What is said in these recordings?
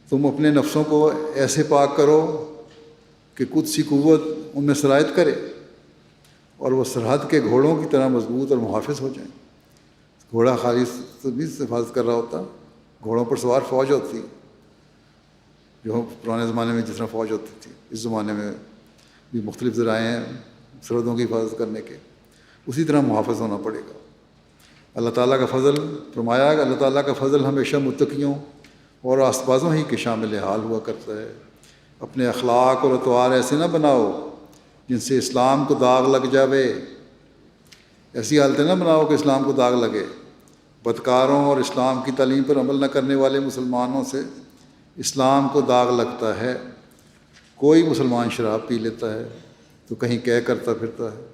تم اپنے نفسوں کو ایسے پاک کرو کہ قدسی قوت ان میں سرایت کرے اور وہ سرحد کے گھوڑوں کی طرح مضبوط اور محافظ ہو جائیں۔ گھوڑا خالی تو نہیں حفاظت کر رہا ہوتا، گھوڑوں پر سوار فوج ہوتی، جو پرانے زمانے میں جس طرح فوج ہوتی تھی، اس زمانے میں بھی مختلف ذرائع ہیں سرحدوں کی حفاظت کرنے کے، اسی طرح محافظ ہونا پڑے گا۔ اللہ تعالیٰ کا فضل فرمایا کہ اللہ تعالیٰ کا فضل ہمیشہ متقیوں اور آسبازوں ہی کے شامل حال ہوا کرتا ہے۔ اپنے اخلاق اور اطوار ایسے نہ بناؤ جن سے اسلام کو داغ لگ جاوے، ایسی حالتیں نہ بناؤ کہ اسلام کو داغ لگے۔ بدکاروں اور اسلام کی تعلیم پر عمل نہ کرنے والے مسلمانوں سے اسلام کو داغ لگتا ہے۔ کوئی مسلمان شراب پی لیتا ہے تو کہیں کہہ کرتا پھرتا ہے،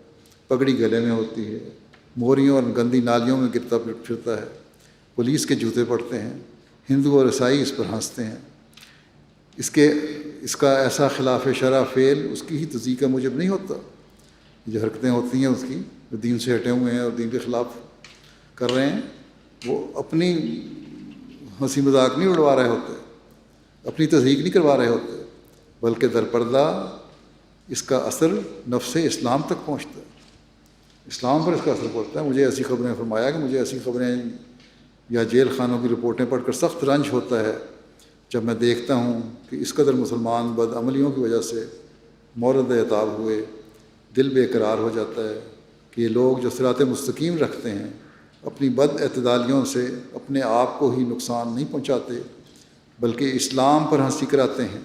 پگڑی گلے میں ہوتی ہے، موریوں اور گندی نالیوں میں گرتا پھرتا ہے، پولیس کے جوتے پڑتے ہیں، ہندو اور عیسائی اس پر ہنستے ہیں۔ اس کا ایسا خلاف شرع فعل اس کی ہی تصدیق کا موجب نہیں ہوتا۔ جو حرکتیں ہوتی ہیں اس کی، جو دین سے ہٹے ہوئے ہیں اور دین کے خلاف کر رہے ہیں، وہ اپنی ہنسی مذاق نہیں اڑوا رہے ہوتے، اپنی تصدیق نہیں کروا رہے ہوتے، بلکہ در پردہ اس کا اثر نفس اسلام تک پہنچتا ہے، اسلام پر اس کا اثر پڑتا ہے۔ مجھے ایسی خبریں فرمایا کہ مجھے ایسی خبریں یا جیل خانوں کی رپورٹیں پڑھ کر سخت رنج ہوتا ہے جب میں دیکھتا ہوں کہ اس قدر مسلمان بد عملیوں کی وجہ سے مورد عتاب ہوئے۔ دل بے قرار ہو جاتا ہے کہ یہ لوگ جو صراط مستقیم رکھتے ہیں اپنی بد اعتدالیوں سے اپنے آپ کو ہی نقصان نہیں پہنچاتے بلکہ اسلام پر ہنسی کراتے ہیں۔